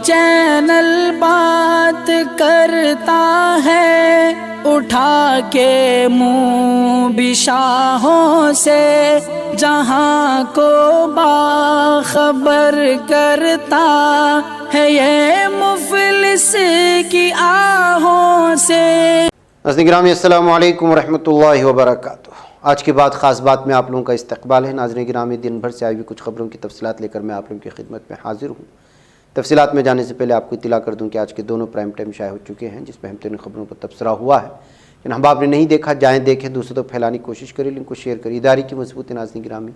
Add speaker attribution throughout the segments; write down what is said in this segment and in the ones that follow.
Speaker 1: Channel بات کرتا ہے اٹھا کے منہ بھی شاہوں سے، جہاں کو باخبر کرتا ہے یہ مفلس کی آہوں سے۔
Speaker 2: ناظرین گرامی السلام علیکم ورحمۃ اللہ وبرکاتہ۔ آج کی بات خاص بات میں آپ لوگوں کا استقبال ہے۔ ناظرین گرامی، دن بھر سے آئی ہوئی کچھ خبروں کی تفصیلات لے کر میں آپ لوگوں کی خدمت میں حاضر ہوں۔ تفصیلات میں جانے سے پہلے آپ کو اطلاع کر دوں کہ آج کے دونوں پرائم ٹائم شائع ہو چکے ہیں، جس میں ہم تین خبروں پر تبصرہ ہوا ہے۔ لیکن ہم آپ نے نہیں دیکھا، جائیں دیکھیں، دوسروں تک پھیلانے کی کوشش کریں، لنک کو شیئر کریں۔ ادارے کی مضبوطی، ناظرین گرامی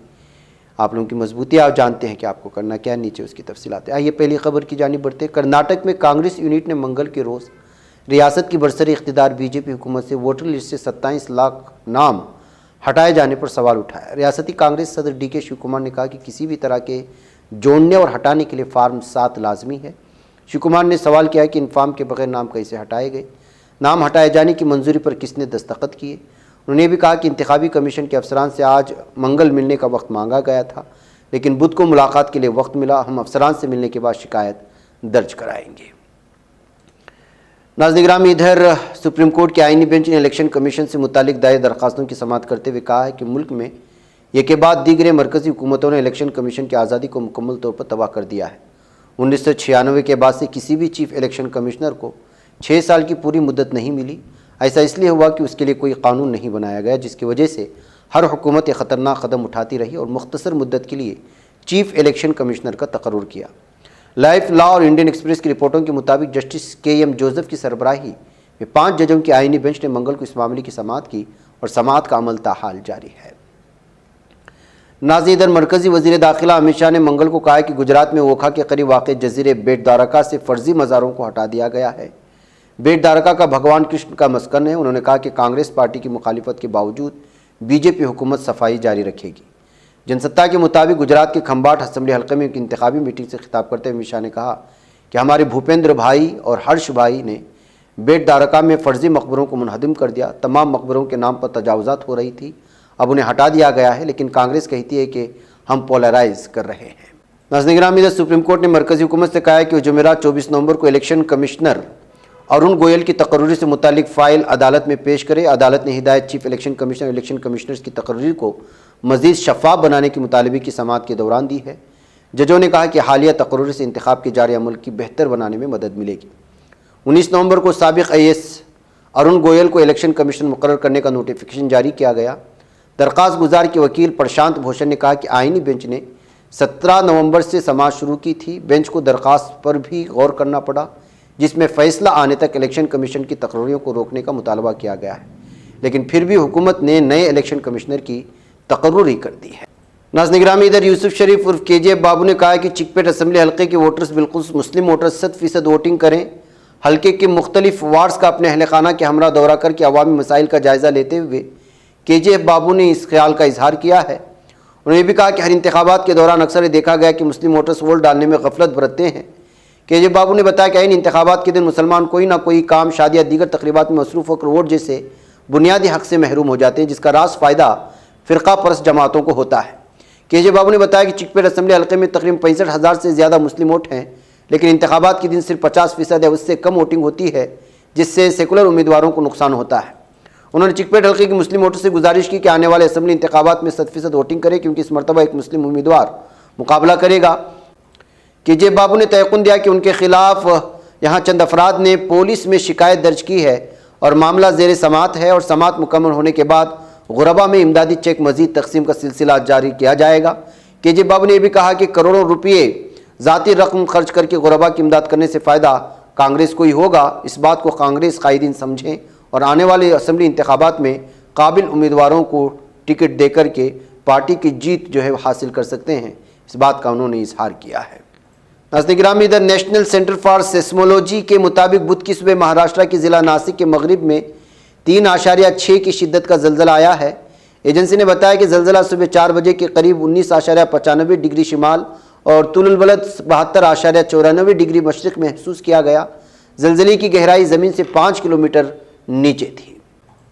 Speaker 2: آپ لوگوں کی مضبوطی آپ جانتے ہیں کہ آپ کو کرنا کیا ہے، نیچے اس کی تفصیلات ہیں۔ آئیے پہلی خبر کی جانب بڑھتے ہیں۔ کرناٹک میں کانگریس یونٹ نے منگل کے روز ریاست کی برسر اقتدار بی جے پی حکومت سے ووٹر لسٹ سے 27 لاکھ نام ہٹائے جانے پر سوال اٹھایا۔ ریاستی کانگریس صدر ڈی کے شیو کمار نے کہا کہ کسی بھی طرح کے جوڑنے اور ہٹانے کے لیے فارم 7 لازمی ہے۔ شیو کمار نے سوال کیا کہ ان فارم کے بغیر نام کیسے ہٹائے گئے، نام ہٹائے جانے کی منظوری پر کس نے دستخط کیے۔ انہوں نے یہ بھی کہا کہ انتخابی کمیشن کے افسران سے آج منگل ملنے کا وقت مانگا گیا تھا، لیکن بدھ کو ملاقات کے لیے وقت ملا۔ ہم افسران سے ملنے کے بعد شکایت درج کرائیں گے۔ ناظرین گرامی، ادھر سپریم کورٹ کے آئینی بینچ نے الیکشن کمیشن سے متعلق دائر درخواستوں کی سماعت کرتے ہوئے کہا ہے کہ ملک میں یہ کے بعد دیگر مرکزی حکومتوں نے الیکشن کمیشن کی آزادی کو مکمل طور پر تباہ کر دیا ہے۔ 1996 کے بعد سے کسی بھی چیف الیکشن کمشنر کو 6 سال کی پوری مدت نہیں ملی۔ ایسا اس لیے ہوا کہ اس کے لیے کوئی قانون نہیں بنایا گیا، جس کی وجہ سے ہر حکومت ایک خطرناک قدم اٹھاتی رہی اور مختصر مدت کے لیے چیف الیکشن کمشنر کا تقرر کیا۔ لائف لا اور انڈین ایکسپریس کی رپورٹوں کے مطابق جسٹس کے ایم جوزف کی سربراہی میں 5 ججوں کی آئینی بینچ نے منگل کو اس معاملے کی سماعت کی اور سماعت کا عمل تاحال جاری ہے۔ ناظرین، ادھر مرکزی وزیر داخلہ امت شاہ نے منگل کو کہا کہ گجرات میں اوکھا کے قریب واقع جزیرے بیٹ دارکا سے فرضی مزاروں کو ہٹا دیا گیا ہے۔ بیٹ دارکا کا بھگوان کرشن کا مسکن ہے۔ انہوں نے کہا کہ کانگریس پارٹی کی مخالفت کے باوجود بی جے پی حکومت صفائی جاری رکھے گی۔ جنستا کے مطابق گجرات کے کھمباٹ اسمبلی حلقے میں ایک انتخابی میٹنگ سے خطاب کرتے ہوئے امت شاہ نے کہا کہ ہمارے بھوپیندر بھائی اور ہرش بھائی نے بیٹ دارکا میں فرضی مقبروں کو منہدم کر دیا۔ تمام مقبروں کے نام پر تجاوزات ہو رہی تھی، اب انہیں ہٹا دیا گیا ہے، لیکن کانگریس کہتی ہے کہ ہم پولرائز کر رہے ہیں۔ ناظرین گرامی، سپریم کورٹ نے مرکزی حکومت سے کہا ہے کہ وہ جمعرات 24 نومبر کو الیکشن کمشنر ارون گوئل کی تقرری سے متعلق فائل عدالت میں پیش کرے۔ عدالت نے ہدایت چیف الیکشن کمشنر اور الیکشن کمشنرز کی تقرری کو مزید شفاف بنانے کے مطالبے کی سماعت کے دوران دی ہے۔ ججوں نے کہا کہ حالیہ تقرری سے انتخاب کے جاری عمل کی بہتر بنانے میں مدد ملے گی۔ 19 نومبر کو سابق آئی ایس ارون گوئل کو الیکشن کمیشن مقرر کرنے کا نوٹیفیکیشن جاری کیا گیا۔ درخواست گزار کے وکیل پرشانت بھوشن نے کہا کہ آئینی بینچ نے 17 نومبر سے سماعت شروع کی تھی۔ بینچ کو درخواست پر بھی غور کرنا پڑا، جس میں فیصلہ آنے تک الیکشن کمیشن کی تقرریوں کو روکنے کا مطالبہ کیا گیا ہے، لیکن پھر بھی حکومت نے نئے الیکشن کمشنر کی تقرری کر دی ہے۔ ناظرین گرامی، ادھر یوسف شریف عرف کے جے بابو نے کہا کہ چکپیٹ اسمبلی حلقے کے ووٹرز بالخصوص مسلم ووٹرز 100% ووٹنگ کریں۔ حلقے کے مختلف وارڈز کا اپنے اہل خانہ کے ہمراہ دورہ کر کے عوامی مسائل کا جائزہ لیتے ہوئے کے جے بابو نے اس خیال کا اظہار کیا ہے۔ انہوں نے یہ بھی کہا کہ ہر انتخابات کے دوران اکثر دیکھا گیا کہ مسلم ووٹرز ووٹ ڈالنے میں غفلت برتتے ہیں۔ کے جے بابو نے بتایا کہ ان انتخابات کے دن مسلمان کوئی نہ کوئی کام، شادی یا دیگر تقریبات میں مصروف ہو کر ووٹ جیسے بنیادی حق سے محروم ہو جاتے ہیں، جس کا راست فائدہ فرقہ پرست جماعتوں کو ہوتا ہے۔ کے جے بابو نے بتایا کہ چکپیٹ اسمبلی حلقے میں تقریباً 65,000 سے زیادہ مسلم ووٹ ہیں، لیکن انتخابات کے دن صرف 50% یا اس سے کم ووٹنگ ہوتی ہے، جس سے سیکولر امیدواروں کو نقصان ہوتا ہے۔ انہوں نے چکپیٹ حلقے کے مسلم ووٹر سے گزارش کی کہ آنے والے اسمبلی انتخابات میں 100% ووٹنگ کرے، کیونکہ اس مرتبہ ایک مسلم امیدوار مقابلہ کرے گا۔ کے جے بابو نے تیقن دیا کہ ان کے خلاف یہاں چند افراد نے پولیس میں شکایت درج کی ہے اور معاملہ زیر سماعت ہے، اور سماعت مکمل ہونے کے بعد غربا میں امدادی چیک مزید تقسیم کا سلسلہ جاری کیا جائے گا۔ کے جے بابو نے یہ بھی کہا کہ کروڑوں روپے ذاتی رقم خرچ کر کے غربا کی امداد کرنے سے فائدہ کانگریس کو ہی ہوگا۔ اس بات کو کانگریس قائدین سمجھیں اور آنے والے اسمبلی انتخابات میں قابل امیدواروں کو ٹکٹ دے کر کے پارٹی کی جیت حاصل کر سکتے ہیں، اس بات کا انہوں نے اظہار کیا ہے۔ ناظرین گرامی، ادھر نیشنل سینٹر فار سیسمولوجی کے مطابق بدھ کی صبح مہاراشٹر کے ضلع ناسک کے مغرب میں 3.6 کی شدت کا زلزلہ آیا ہے۔ ایجنسی نے بتایا کہ زلزلہ صبح 4 بجے کے قریب 19.95 ڈگری شمال اور طول البلد 72.94 ڈگری مشرق میں محسوس کیا گیا۔ زلزلے کی گہرائی زمین سے 5 کلومیٹر نیچے تھی۔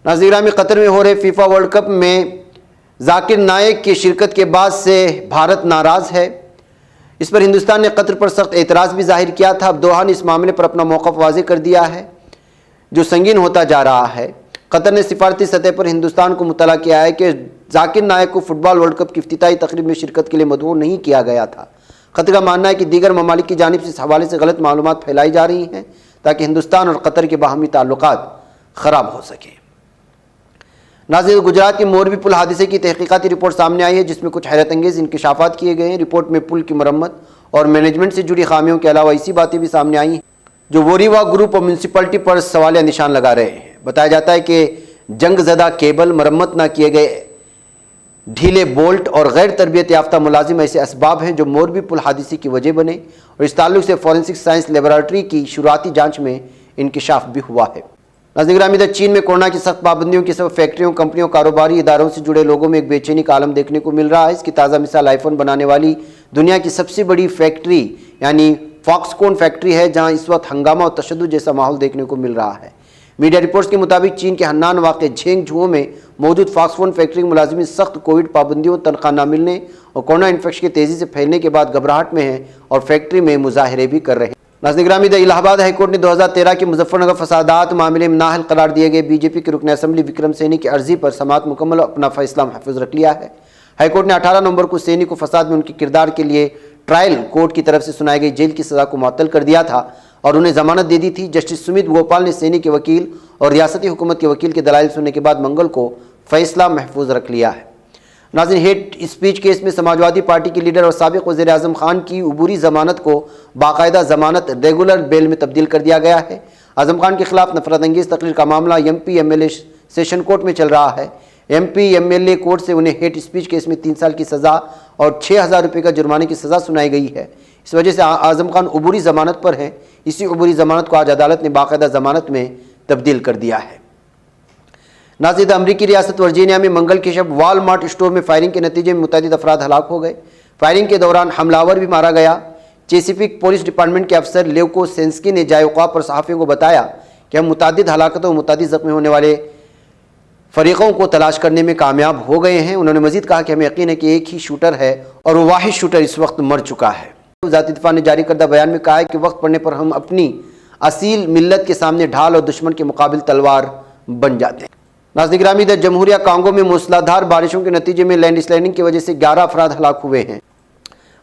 Speaker 2: ناظرین گرامی، قطر میں ہو رہے فیفا ورلڈ کپ میں ذاکر نائک کی شرکت کے بعد سے بھارت ناراض ہے۔ اس پر ہندوستان نے قطر پر سخت اعتراض بھی ظاہر کیا تھا۔ اب دوحہ نے اس معاملے پر اپنا موقف واضح کر دیا ہے جو سنگین ہوتا جا رہا ہے۔ قطر نے سفارتی سطح پر ہندوستان کو مطلع کیا ہے کہ ذاکر نائک کو فٹ بال ورلڈ کپ کی افتتاحی تقریب میں شرکت کے لیے مدعو نہیں کیا گیا تھا۔ قطر کا ماننا ہے کہ دیگر ممالک کی جانب سے اس حوالے سے غلط معلومات پھیلائی جا رہی ہیں تاکہ ہندوستان اور قطر کے باہمی تعلقات خراب ہو سکیں۔ ناظرین، گجرات کے موربی پل حادثے کی تحقیقاتی رپورٹ سامنے آئی ہے جس میں کچھ حیرت انگیز انکشافات کیے گئے ہیں۔ رپورٹ میں پل کی مرمت اور مینجمنٹ سے جڑی خامیوں کے علاوہ ایسی باتیں بھی سامنے آئی ہیں جو ووریوا گروپ اور میونسپلٹی پر سوالیہ نشان لگا رہے ہیں۔ بتایا جاتا ہے کہ جنگ زدہ کیبل، مرمت نہ کیے گئے ڈھیلے بولٹ اور غیر تربیت یافتہ ملازم ایسے اسباب ہیں جو موربی پل حادثے کی وجہ بنے، اور اس تعلق سے فورینسک سائنس لیبارٹری کی شروعاتی جانچ میں انکشاف بھی ہوا ہے۔ ناظرین گرامی، چین میں کورونا کی سخت پابندیوں کے سبب فیکٹریوں، کمپنیوں، کاروباری اداروں سے جڑے لوگوں میں ایک بے چینی کا عالم دیکھنے کو مل رہا ہے۔ اس کی تازہ مثال آئی فون بنانے والی دنیا کی سب سے بڑی فیکٹری یعنی فاکس کون فیکٹری ہے، جہاں اس وقت ہنگامہ اور تشدد جیسا ماحول دیکھنے کو مل رہا ہے۔ میڈیا رپورٹس کے مطابق چین کے ہنان واقع جھینگ جھوؤں میں موجود فاکس فون فیکٹری کے ملازمین سخت کووڈ پابندیوں، تنخواہ نہ ملنے اور کورونا انفیکشن کے تیزی سے پھیلنے کے بعد گھبراہٹ میں ہیں اور فیکٹری میں مظاہرے بھی کر رہے ہیں۔ ناظرین گرامی، الہ آباد ہائی کورٹ نے 2013 کے مظفر نگر فسادات معاملے میں نااہل قرار دیے گئے بی جے پی کے رکن اسمبلی وکرم سینی کی عرضی پر سماعت مکمل اپنا فیصلہ محفوظ رکھ لیا ہے۔ ہائی کورٹ نے 18 نومبر کو سینی کو فساد میں ان کے کردار کے لیے ٹرائل کورٹ کی طرف سے سنائی گئی جیل کی سزا کو معطل کر دیا تھا اور انہیں ضمانت دے دی تھی۔ جسٹس سمیت گوپال نے سینی کے وکیل اور ریاستی حکومت کے وکیل کے دلائل سننے کے بعد منگل کو فیصلہ محفوظ رکھ لیا ہے۔ ناظرین، ہیٹ اسپیچ کیس میں سماجوادی پارٹی کے لیڈر اور سابق وزیر اعظم خان کی عبوری ضمانت کو باقاعدہ ضمانت ریگولر بیل میں تبدیل کر دیا گیا ہے۔ اعظم خان کے خلاف نفرت انگیز تقریر کا معاملہ M P M L A session court میں چل رہا ہے۔ M P M L A court سے انہیں ہیٹ اسپیچ کیس میں 3 سال کی سزا اور 6,000 روپے کا جرمانے کی سزا سنائی گئی ہے۔ اس وجہ سے اعظم خان عبوری ضمانت پر ہیں۔ اسی عبوری ضمانت کو آج عدالت نے باقاعدہ ضمانت میں تبدیل کر دیا ہے۔ ناظرین، امریکی ریاست ورجینیا میں منگل کی شب وال مارٹ اسٹور میں فائرنگ کے نتیجے میں متعدد افراد ہلاک ہو گئے۔ فائرنگ کے دوران حملہ آور بھی مارا گیا۔ چیسیفک پولیس ڈپارٹمنٹ کے افسر لیوکو سینسکی نے جائے وقوع پر صحافیوں کو بتایا کہ ہم متعدد ہلاکتوں اور متعدد زخمی ہونے والے فریقوں کو تلاش کرنے میں کامیاب ہو گئے ہیں۔ انہوں نے مزید کہا کہ ہمیں یقین ہے کہ ایک ہی شوٹر ہے اور وہ واحد شوٹر اس وقت مر چکا ہے۔ ذاتی دفاع نے جاری کردہ بیان میں کہا ہے کہ وقت پڑنے پر ہم اپنی اصیل ملت کے سامنے ڈھال اور دشمن کے مقابل تلوار بن جاتے ہیں۔ ناظرین گرامی، جمہوریہ کانگو میں موسلادھار بارشوں کے نتیجے میں لینڈ سلائڈنگ کی وجہ سے 11 افراد ہلاک ہوئے ہیں۔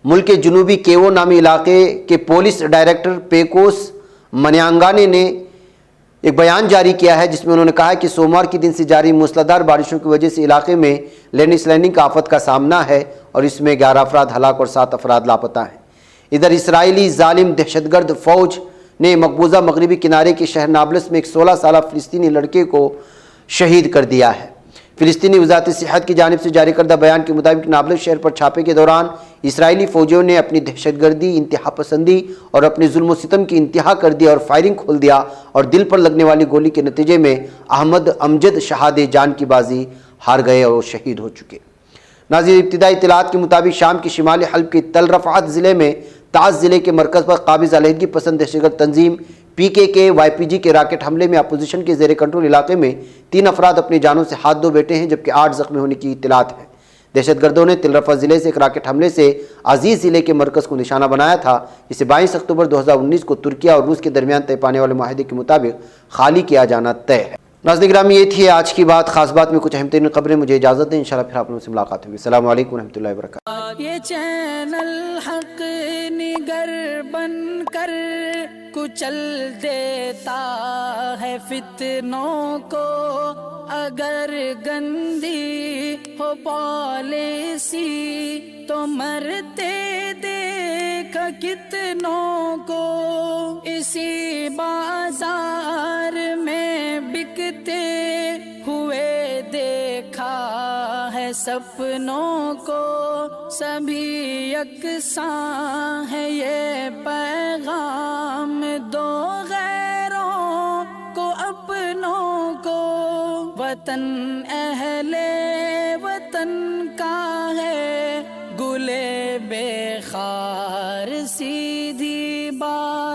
Speaker 2: ملک کے جنوبی کیوو نامی علاقے کے پولیس ڈائریکٹر پیکوس منیانگانے نے ایک بیان جاری کیا ہے جس میں انہوں نے کہا کہ سوموار کے دن سے جاری موسلادھار بارشوں کی وجہ سے علاقے میں لینڈ سلائڈنگ کا آفت کا سامنا ہے اور اس میں 11 افراد ہلاک اور 7 افراد لاپتہ ہیں۔ ادھر اسرائیلی ظالم دہشت گرد فوج نے مقبوضہ مغربی کنارے کے شہر نابلس میں ایک 16 سالہ فلسطینی لڑکے کو شہید کر دیا ہے۔ فلسطینی وزارت صحت کی جانب سے جاری کردہ بیان کے مطابق نابلس شہر پر چھاپے کے دوران اسرائیلی فوجیوں نے اپنی دہشت گردی، انتہا پسندی اور اپنے ظلم و ستم کی انتہا کر دی اور فائرنگ کھول دیا اور دل پر لگنے والی گولی کے نتیجے میں احمد امجد شہادے جان کی بازی ہار گئے اور شہید ہو چکے۔ ناظرین، ابتدائی اطلاعات کے مطابق شام کے شمالی حلب کے تل رفعت ضلع میں تعز ضلع کے مرکز پر قابض علیحدگی پسند دہشت گرد تنظیم پی کے کے وائی پی جی کے راکٹ حملے میں اپوزیشن کے زیر کنٹرول علاقے میں 3 افراد اپنی جانوں سے ہاتھ دھو بیٹھے ہیں جبکہ 8 زخمی ہونے کی اطلاعات ہے۔ دہشت گردوں نے تل رفع ضلع سے ایک راکٹ حملے سے عزیز ضلع کے مرکز کو نشانہ بنایا تھا جسے 22 اکتوبر 2019 کو ترکیہ اور روس کے درمیان طے پانے والے معاہدے کے مطابق خالی کیا جانا طے ہے۔ ناظرین گرامی، یہ تھی آج کی بات، خاص بات میں کچھ اہم ترین خبریں۔ مجھے اجازت دیں، انشاءاللہ پھر آپ لوگوں سے ملاقات ہوگی۔ السلام علیکم ورحمۃ اللہ وبرکاتہ۔
Speaker 1: یہ چینل حق نگر بن کر کچل دیتا ہے فتنوں کو، اگر گندی ہو پالیسی تو مرتے دیکھ کتنوں کو، اسی بازار میں بکتے ہوئے دیکھا ہے سپنوں کو، سبھی یکساں ہے یہ پیغام دو غیروں کو اپنوں کو، وطن اہل وطن کا ہے گلے بے خار